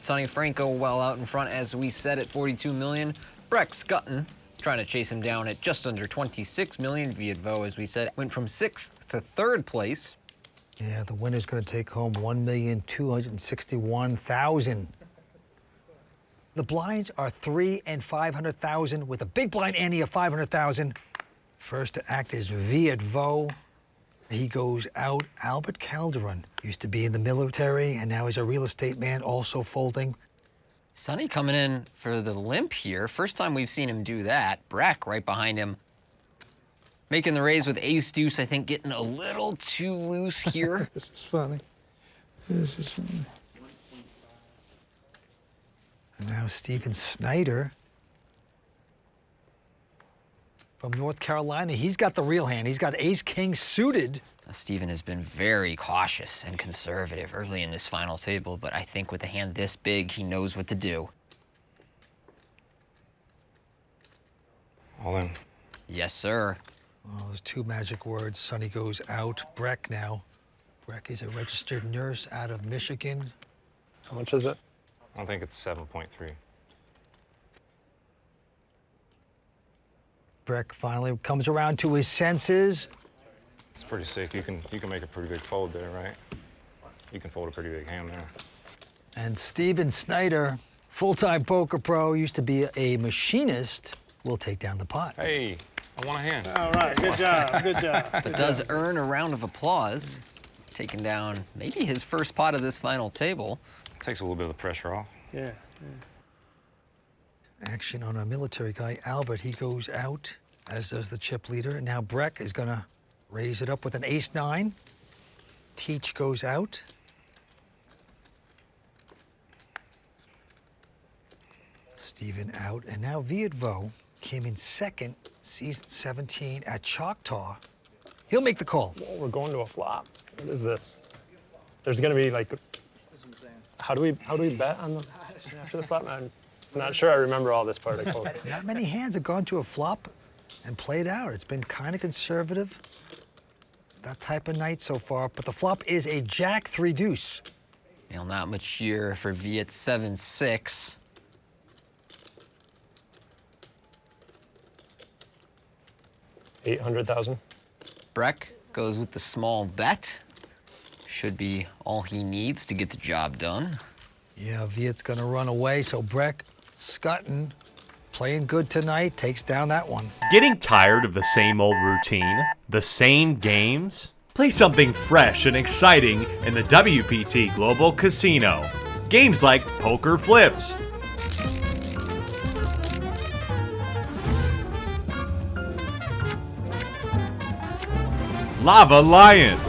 Sonny Franco well out in front, as we said, at 42 million. Brek Schutten trying to chase him down at just under 26 million. Viet Vo, as we said, went from 6th to 3rd place. Yeah, the winner's going to take home $1,261,000. The blinds are 3 and 500,000 with a big blind ante of 500,000. First to act is Viet Vo. He goes out. Albert Calderon used to be in the military, and now he's a real estate man, also folding. Sonny coming in for the limp here. First time we've seen him do that. Brek right behind him. Making the raise with ace-deuce, I think getting a little too loose here. This is funny. This is funny. And now Snyder from North Carolina. He's got the real hand. He's got ace-king suited. Steven has been very cautious and conservative early in this final table, but I think with a hand this big, he knows what to do. All in. Yes, sir. Oh, those 2 magic words. Sonny goes out. Brek now. Brek is a registered nurse out of Michigan. How much is it? I think it's 7.3. Brek finally comes around to his senses. It's pretty sick. You can make a pretty big fold there, right? You can fold a pretty big hand there. And Snyder, full-time poker pro, used to be a machinist, will take down the pot. Hey, I want a hand. All right, good job, good job. But does earn a round of applause, taking down maybe his first pot of this final table. Takes a little bit of the pressure off. Yeah. Action on a military guy, Albert. He goes out, as does the chip leader. And now Brek is going to raise it up with an ace-9. Teach goes out. Steven out. And now Viet Vo came in 2nd, season 17 at Choctaw. He'll make the call. Well, we're going to a flop. What is this? There's going to be like... How do we bet on the after the flop? I'm not sure I remember all this part of poker. Not many hands have gone to a flop and played out. It's been kind of conservative. That type of night so far, but the flop is a jack 3 deuce. Well, not much here for Viet 7-6. $800,000. Brek goes with the small bet. Should be all he needs to get the job done. Yeah, Viet's gonna run away, so Brek Schutten, playing good tonight, takes down that one. Getting tired of the same old routine? The same games? Play something fresh and exciting in the WPT Global Casino. Games like Poker Flips, Lava Lions,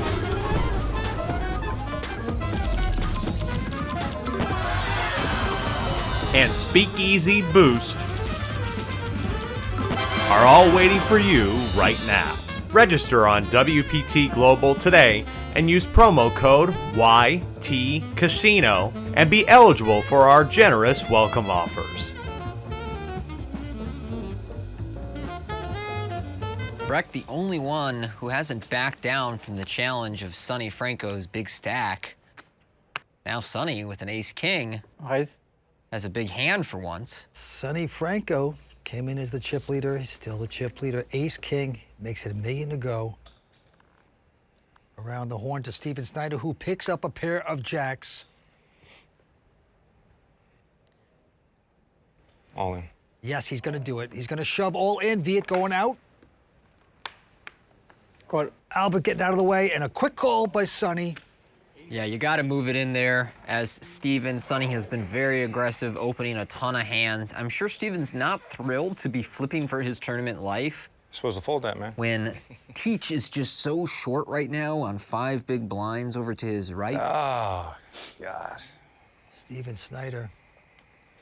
and Speakeasy Boost are all waiting for you right now. Register on WPT Global today and use promo code YTCasino and be eligible for our generous welcome offers. Brek, the only one who hasn't backed down from the challenge of Sonny Franco's big stack. Now Sonny with an ace-king has a big hand for once. Sonny Franco came in as the chip leader. He's still the chip leader. Ace-king makes it $1 million to go. Around the horn to Steven Snyder, who picks up a pair of jacks. All in. Yes, he's going to do it. He's going to shove all in. Viet going out. Albert getting out of the way, and a quick call by Sonny. Yeah, you got to move it in there. As Sonny has been very aggressive, opening a ton of hands. I'm sure Steven's not thrilled to be flipping for his tournament life. You're supposed to fold that, man. When Teach is just so short right now on 5 big blinds over to his right. Oh, God. Steven Snyder,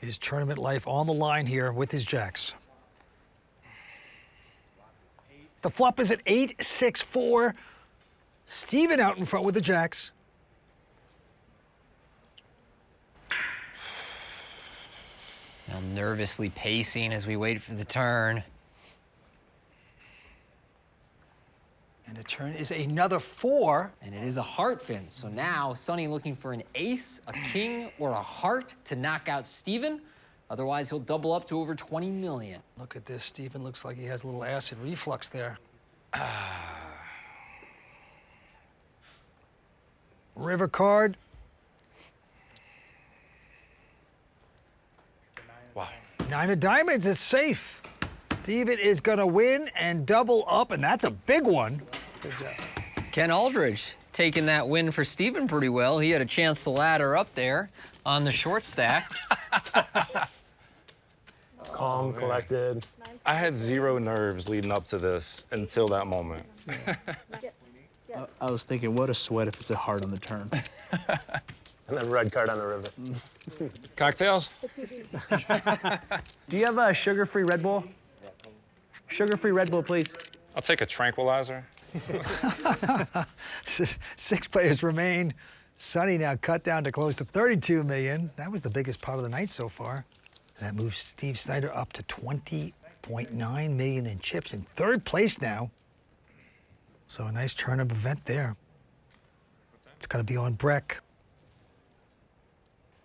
his tournament life on the line here with his jacks. The flop is at 8-6-4. Steven out in front with the jacks. Now nervously pacing as we wait for the turn. And a Turn is another 4. And it is a heart, Vince. So now Sonny looking for an ace, a king, or a heart to knock out Steven. Otherwise, he'll double up to over 20 million. Look at this. Steven looks like he has a little acid reflux there. River card. Wow. 9 of diamonds is safe. Steven is gonna win and double up, and that's a big one. Good job. Ken Aldridge taking that win for Steven pretty well. He had a chance to ladder up there on the short stack. Calm, collected. I had 0 nerves leading up to this until that moment. I was thinking, what a sweat if it's a heart on the turn. And then red card on the river. Cocktails? Do you have a sugar-free Red Bull? Sugar-free Red Bull, please. I'll take a tranquilizer. 6 players remain. Sonny now cut down to close to 32 million. That was the biggest part of the night so far. That moves Steve Snyder up to 20.9 million in chips in 3rd place now. So a nice turn of event there. It's gonna be on Brek.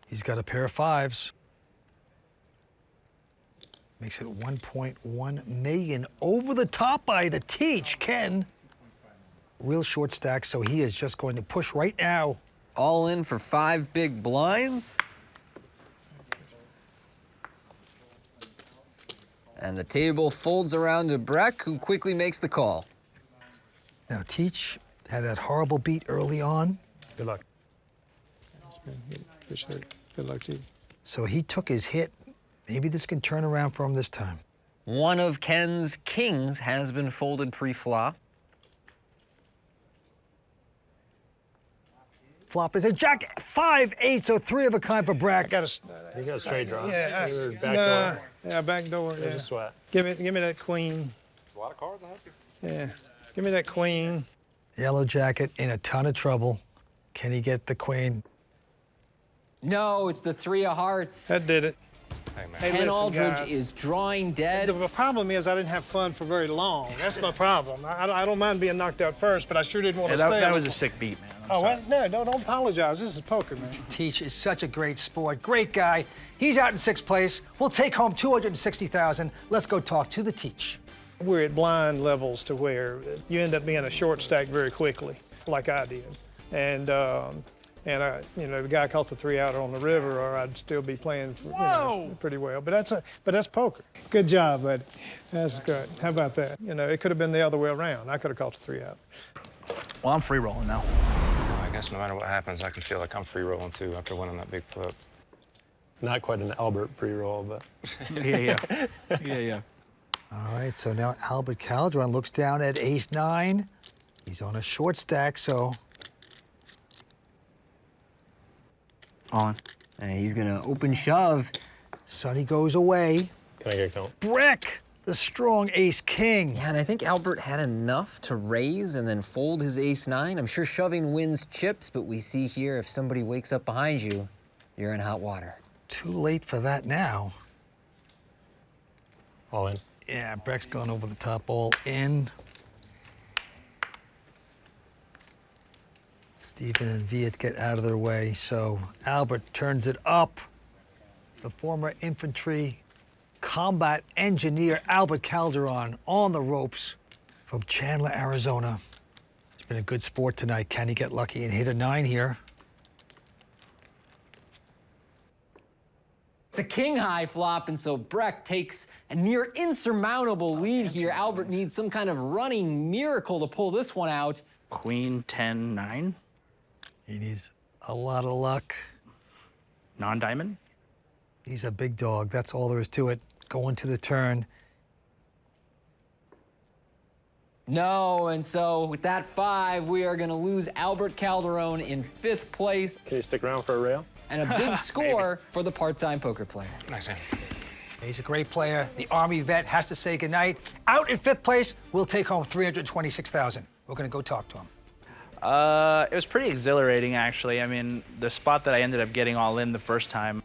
He's got a pair of 5s. Makes it 1.1 million over the top by the teach, Ken. Real short stack, so he is just going to push right now. All in for 5 big blinds. And the table folds around to Brek, who quickly makes the call. Now, Teach had that horrible beat early on, Good luck. Appreciate it. Good luck to you. so he took his hit. Maybe this can turn around for him this time. One of Ken's kings has been folded pre-flop. Flop is a jack, 5-8, so 3 of a kind for Brek. You got a straight draw. Yeah, You were back no, door. yeah, back door. There's Yeah. a sweat. Give me that queen. A lot of cards, I hope. Yeah, give me that queen. Yellow jacket in a ton of trouble. Can he get the queen? No, it's the 3 of hearts. That did it. Hey, man. Hey, Ken listen, Aldridge guys. is drawing dead. The problem is I didn't have fun for very long. That's my problem. I don't mind being knocked out first, but I sure didn't want to stay. That was a sick beat, man. I'm Oh, sorry. what? No, don't apologize. This is poker, man. Teach is such a great sport, great guy. He's out in 6th place. We'll take home 260,000. Let's go talk to the Teach. We're at blind levels to where you end up being a short stack very quickly, like I did. And I, the guy caught the 3-outer on the river, or I'd still be playing pretty well. But that's poker. Good job, buddy. That's good. How about that? It could have been the other way around. I could have caught the 3-outer. Well, I'm free rolling now. I guess no matter what happens, I can feel like I'm free rolling too after winning that big flip. Not quite an Albert pre-roll, but Yeah. All right, so now Albert Calderon looks down at ace-9. He's on a short stack, so On. And he's gonna open shove. Sonny goes away. can I get a count? Brek, the strong ace-king. Yeah, and I think Albert had enough to raise and then fold his ace-9. I'm sure shoving wins chips, but we see here if somebody wakes up behind you, you're in hot water. Too late for that now. All in. Yeah, Brek's gone over the top, all in. Steven and Viet get out of their way, so Albert turns it up. The former infantry combat engineer Albert Calderon on the ropes from Chandler, Arizona. It's been a good sport tonight. Can he get lucky and hit a 9 here? It's a king high flop, and so Brek takes a near insurmountable lead here. Albert needs some kind of running miracle to pull this one out. Queen 10-9. He needs a lot of luck. Non-diamond. He's a big dog. That's all there is to it. Going to the turn. No, and so with that 5, we are gonna lose Albert Calderon in 5th place, Can you stick around for a rail? and a big score for the part-time poker player. Nice hand. He's a great player. The Army vet has to say goodnight. Out in 5th place, we'll take home 326,000. We're gonna go talk to him. It was pretty exhilarating, actually. I mean, the spot that I ended up getting all in the first time.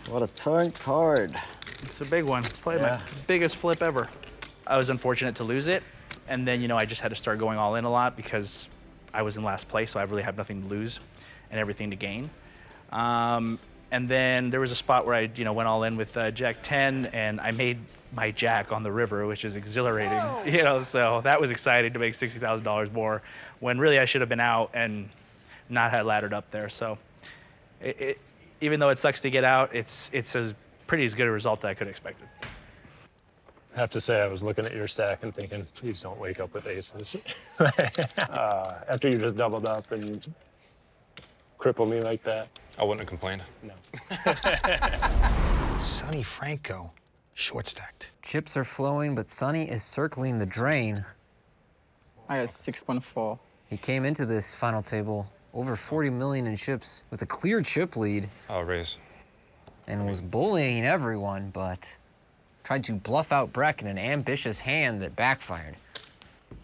What a turn card. It's a big one. It's probably my biggest flip ever. I was unfortunate to lose it, And then, you know, I just had to start going all in a lot because I was in last place, so I really have nothing to lose and everything to gain. And then there was a spot where I, you know, went all in with Jack 10, and I made my Jack on the river, which is exhilarating. Whoa. You know, so that was exciting to make $60,000 more when really I should have been out and not had laddered up there. So even though it sucks to get out, it's as pretty as good a result that I could have expected. I have to say, I was looking at your stack and thinking, please don't wake up with aces. After you just doubled up and cripple me like that. I wouldn't have complained. No. Sonny Franco, short stacked. Chips are flowing, but Sonny is circling the drain. I got 6.4. He came into this final table over 40 million in chips with a clear chip lead. Oh, raise. And was bullying everyone, but tried to bluff out Brek in an ambitious hand that backfired.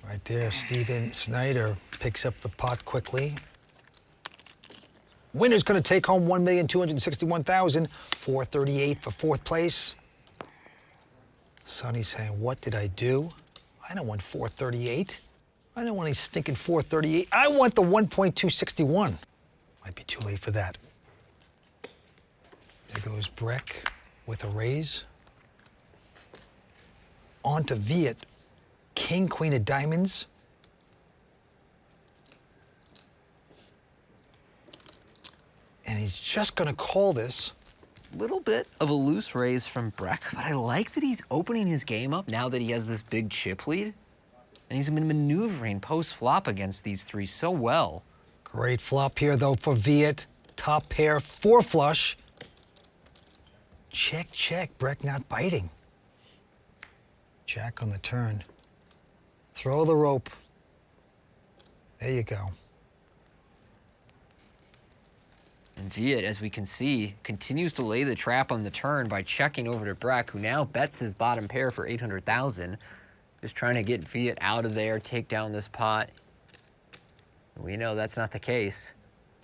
Right there, Steven Snyder picks up the pot quickly. Winner's gonna take home $1,261,438 for fourth place. Sonny's saying, what did I do? I don't want 438. I don't want any stinking 438. I want the 1.261. Might be too late for that. There goes Brek with a raise. On to Viet. King, queen of diamonds. And he's just gonna call this. Little bit of a loose raise from Brek, but I like that he's opening his game up now that he has this big chip lead. And he's been maneuvering post-flop against these three so well. Great flop here, though, for Viet. Top pair, 4 flush. Check, check. Brek not biting. Jack on the turn. Throw the rope. There you go. And Viet, as we can see, continues to lay the trap on the turn by checking over to Brek, who now bets his bottom pair for 800,000. Just trying to get Viet out of there, take down this pot. We know that's not the case.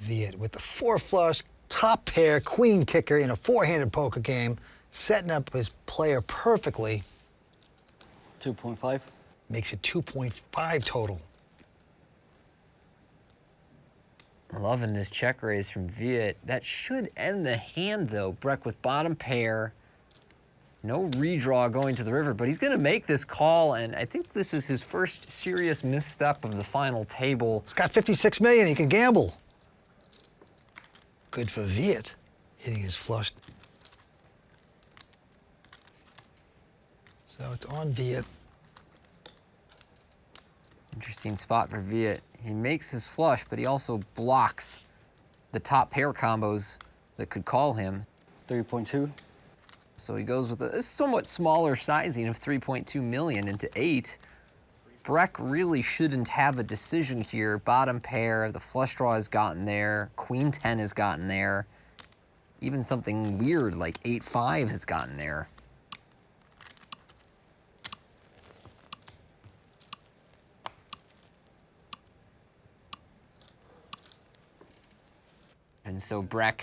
Viet with the 4 flush, top pair, queen kicker in a 4-handed poker game, setting up his player perfectly. 2.5. Makes it 2.5 total. Loving this check raise from Viet. That should end the hand, though. Brek with bottom pair. No redraw going to the river, but he's going to make this call, and I think this is his first serious misstep of the final table. He's got 56 million. He can gamble. Good for Viet, hitting his flush. So it's on Viet. Interesting spot for Viet. He makes his flush, but he also blocks the top pair combos that could call him. 3.2. So he goes with a somewhat smaller sizing of 3.2 million into 8. Brek really shouldn't have a decision here. Bottom pair, the flush draw has gotten there. Queen 10 has gotten there. Even something weird like 8-5 has gotten there. And so Brek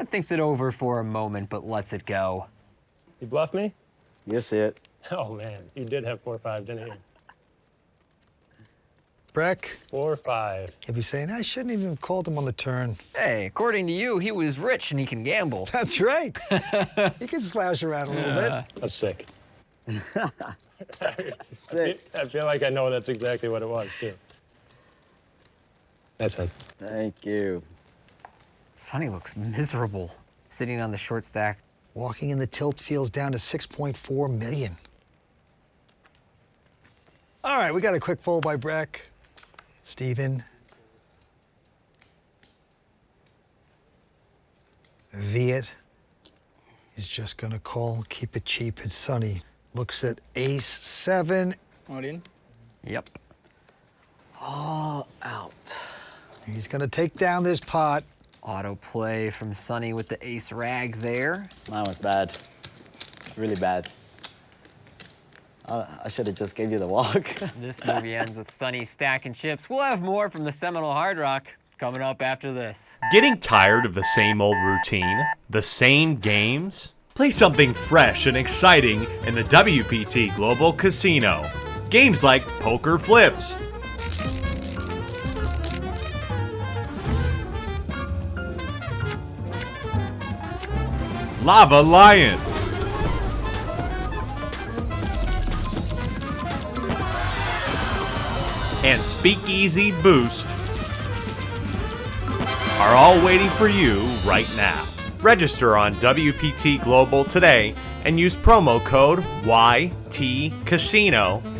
thinks it over for a moment, but lets it go. You bluff me? You see it. Oh, man. You did have 4-5, didn't you? Brek. 4-5. He'll be saying, I shouldn't even have called him on the turn. Hey, according to you, he was rich and he can gamble. That's right. He can splash around a little bit. That's sick. Sick. I feel like I know that's exactly what it was, too. That's it. Thank you. Sonny looks miserable, sitting on the short stack. Walking in the tilt feels down to 6.4 million. All right, we got a quick fold by Brek. Steven. Viet is just gonna call, keep it cheap. And Sonny looks at ace-7. All in? Yep. All out. He's gonna take down this pot. Auto play from Sonny with the ace rag there. Mine was bad. Really bad. I should have just gave you the walk. This movie ends with Sonny stacking chips. We'll have more from the Seminole Hard Rock coming up after this. Getting tired of the same old routine? The same games? Play something fresh and exciting in the WPT Global Casino. Games like Poker Flips, Lava Lions, and Speakeasy Boost are all waiting for you right now. Register on WPT Global today and use promo code YTCasino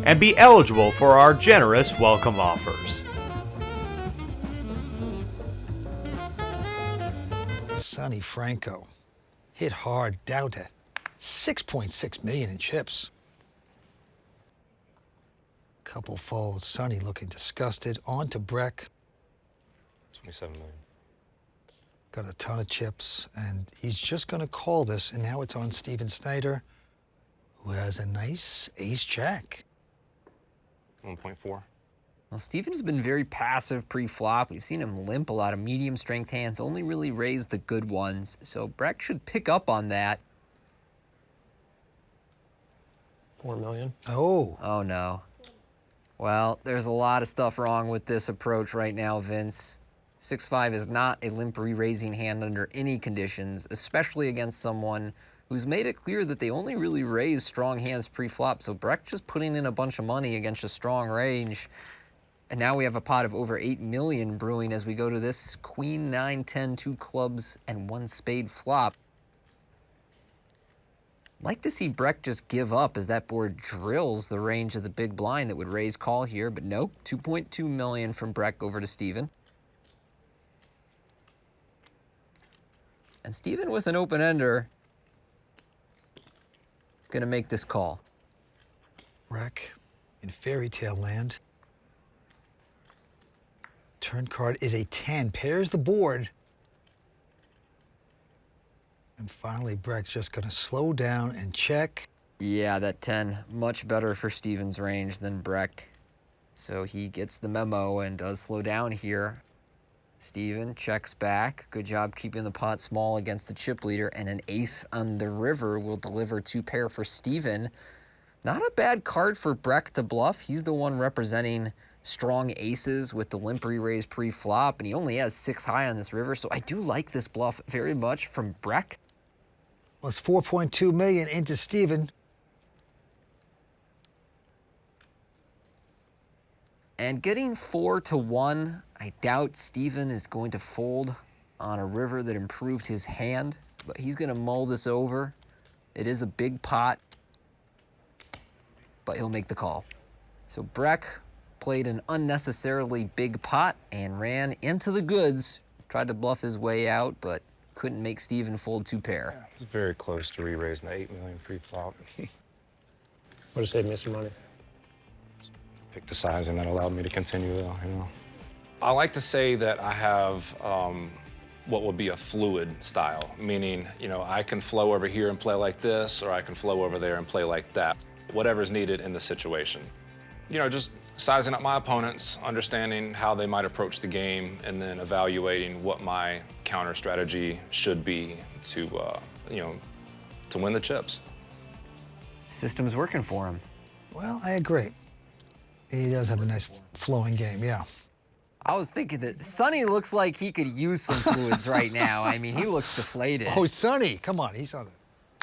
and be eligible for our generous welcome offers. Sonny Franco hit hard down to 6.6 million in chips. Couple folds, Sonny looking disgusted. On to Brek. 27 million. Got a ton of chips, and he's just going to call this, and now it's on Steven Snyder, who has a nice ace-jack. 1.4. Well, Steven's been very passive pre-flop. We've seen him limp a lot of medium-strength hands, only really raise the good ones. So Brek should pick up on that. 4 million. Oh. Oh, no. Well, there's a lot of stuff wrong with this approach right now, Vince. 6-5 is not a limp re-raising hand under any conditions, especially against someone who's made it clear that they only really raise strong hands pre-flop. So Brek just putting in a bunch of money against a strong range. And now we have a pot of over 8 million brewing as we go to this queen, 9, 10, 2 clubs, and 1 spade flop. Like to see Brek just give up as that board drills the range of the big blind that would raise call here, but nope, 2.2 million from Brek over to Steven. And Steven with an open-ender, gonna make this call. Brek in fairy tale land. Turn card is a 10, pairs the board. And finally, Brek's just gonna slow down and check. Yeah, that 10, much better for Steven's range than Brek. So he gets the memo and does slow down here. Steven checks back. Good job keeping the pot small against the chip leader, and an ace on the river will deliver 2 pair for Steven. Not a bad card for Brek to bluff. He's the one representing strong aces with the limp re-raise pre-flop, and he only has 6 high on this river, so I do like this bluff very much from Brek. Well, it's 4.2 million into Steven. And getting 4 to 1, I doubt Steven is going to fold on a river that improved his hand, but he's going to mull this over. It is a big pot, but he'll make the call. So Brek played an unnecessarily big pot and ran into the goods, tried to bluff his way out, but couldn't make Steven fold 2 pair. Yeah, it was very close to re-raising the 8 million pre-flop. Would have saved me some money. Pick the sizing that allowed me to continue, though, you know. I like to say that I have what would be a fluid style, meaning, you know, I can flow over here and play like this, or I can flow over there and play like that, whatever's needed in the situation. You know, just sizing up my opponents, understanding how they might approach the game, and then evaluating what my counter strategy should be to, you know, to win the chips. System's working for him. Well, I agree. He does have a nice flowing game, yeah. I was thinking that Sonny looks like he could use some fluids right now. I mean, he looks deflated. Oh, Sonny, come on, he's on the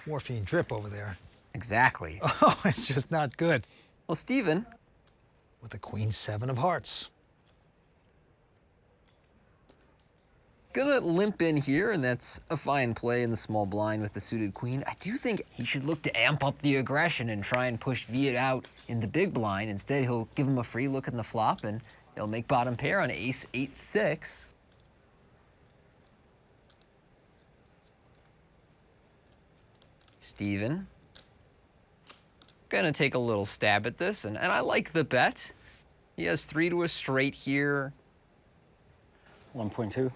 morphine drip over there. Exactly. Oh, it's just not good. Well, Steven. With the queen 7 of hearts. Gonna limp in here, and that's a fine play in the small blind with the suited queen. I do think he should look to amp up the aggression and try and push Viet out in the big blind. Instead, he'll give him a free look in the flop, and he'll make bottom pair on ace 8-6. Steven. Gonna take a little stab at this, and I like the bet. He has 3 to a straight here. 1.2.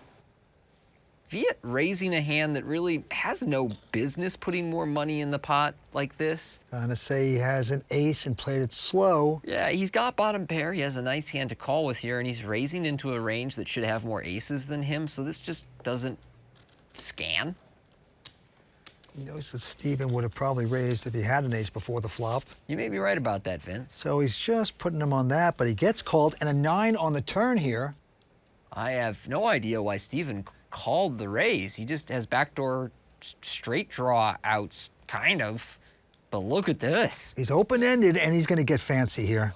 Viet raising a hand that really has no business putting more money in the pot like this. Trying to say he has an ace and played it slow. Yeah, he's got bottom pair. He has a nice hand to call with here, and he's raising into a range that should have more aces than him, so this just doesn't scan. He knows that Steven would have probably raised if he had an ace before the flop. You may be right about that, Vince. So he's just putting him on that, but he gets called, and a 9 on the turn here. I have no idea why Steven called the raise. He just has backdoor straight draw outs, kind of. But look at this. He's open-ended, and he's going to get fancy here.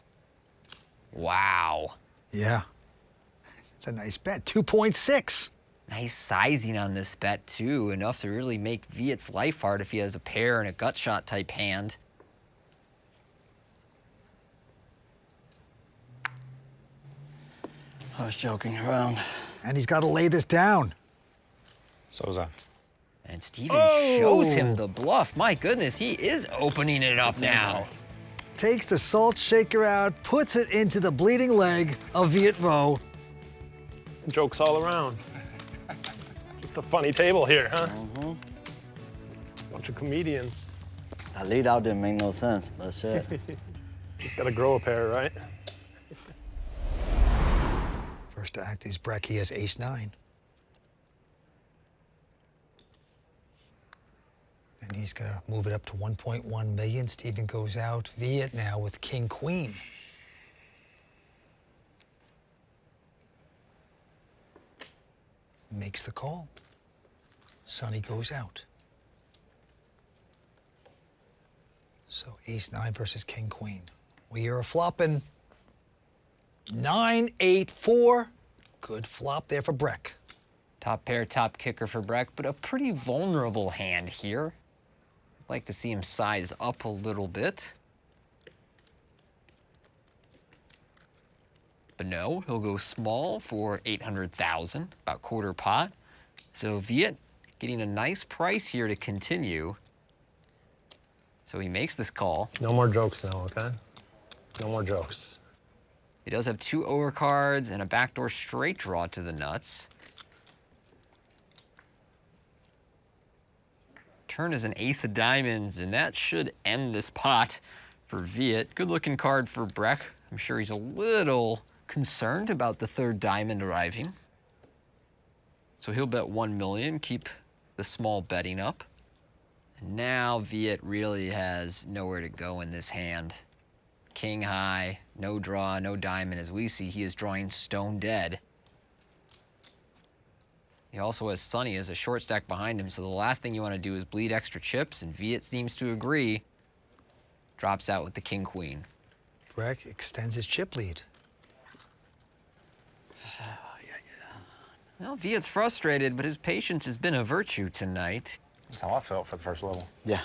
Wow. Yeah. It's a nice bet, 2.6. Nice sizing on this bet, too. Enough to really make Viet's life hard if he has a pair and a gut shot type hand. I was joking around. And he's got to lay this down. So was I. And Steven shows him the bluff. My goodness, he is opening it up now. Takes the salt shaker out, puts it into the bleeding leg of Viet Vo. Jokes all around. It's a funny table here, huh? Bunch of comedians. That lead out didn't make no sense, but shit. Just gotta grow a pair, right? First to act is Brek. He has ace-9. And he's gonna move it up to 1.1 million. Steven goes out. Viet now with king-queen. Makes the call. Sonny goes out. So ace-9 versus king-queen. We are flopping 9-8-4. Good flop there for Brek. Top pair, top kicker for Brek, but a pretty vulnerable hand here. I'd like to see him size up a little bit. But no, he'll go small for 800,000, about quarter pot. So Viet getting a nice price here to continue. So he makes this call. No more jokes now, okay? No more jokes. He does have 2 overcards and a backdoor straight draw to the nuts. Turn is an ace of diamonds, and that should end this pot for Viet. Good looking card for Brek. I'm sure he's a little concerned about the 3rd diamond arriving. So he'll bet 1 million, keep the small betting up. And now Viet really has nowhere to go in this hand. King high, no draw, no diamond. As we see, he is drawing stone dead. He also has Sonny as a short stack behind him, so the last thing you want to do is bleed extra chips, and Viet seems to agree. Drops out with the king-queen. Brek extends his chip lead. Well, Viet's frustrated, but his patience has been a virtue tonight. That's how I felt for the first level. Yeah.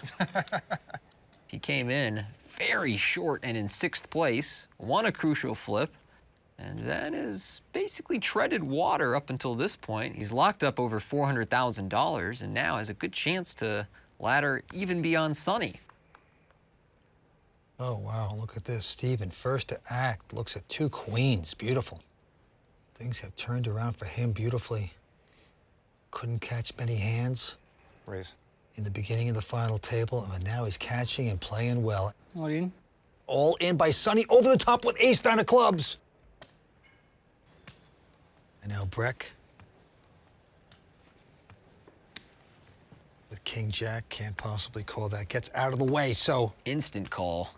He came in very short and in 6th place, won a crucial flip, and that is basically treaded water up until this point. He's locked up over $400,000 and now has a good chance to ladder even beyond Sonny. Oh, wow, look at this. Steven, first to act, looks at 2 queens. Beautiful. Things have turned around for him beautifully. Couldn't catch many hands Raise. in the beginning of the final table, but now he's catching and playing well. All in. All in by Sonny, over the top with ace-9 of clubs. And now Brek with king-jack, can't possibly call that. Gets out of the way, so. Instant call.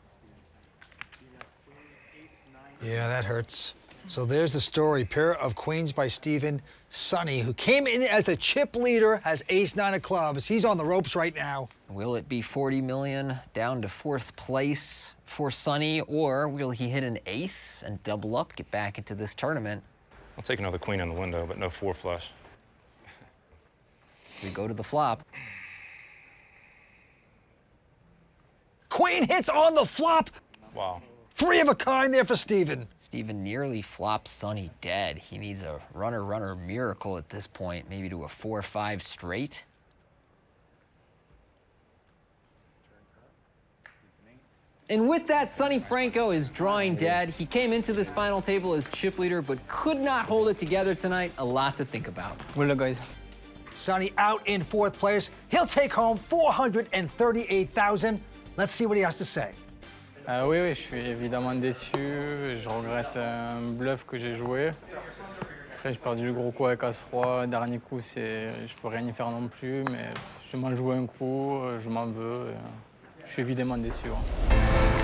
Yeah, that hurts. So there's the story. Pair of queens by Steven. Sonny, who came in as the chip leader, has ace-9 of clubs. He's on the ropes right now. Will it be 40 million down to 4th place for Sonny, or will he hit an ace and double up, get back into this tournament? I'll take another queen in the window, but no 4 flush. We go to the flop. Queen hits on the flop. Wow. 3 of a kind there for Steven. Steven nearly flops Sonny dead. He needs a runner-runner miracle at this point, maybe to a 4-5 straight. And with that, Sonny Franco is drawing dead. He came into this final table as chip leader, but could not hold it together tonight. A lot to think about. Good luck, guys. Sonny out in 4th place. He'll take home $438,000. Let's see what he has to say. Oui, oui, je suis évidemment déçu. Je regrette un bluff que j'ai joué. Après, j'ai perdu le gros coup avec As-Roi. Dernier coup, je peux rien y faire non plus, mais je m'en joue un coup, je m'en veux. Je suis évidemment déçu. Ouais.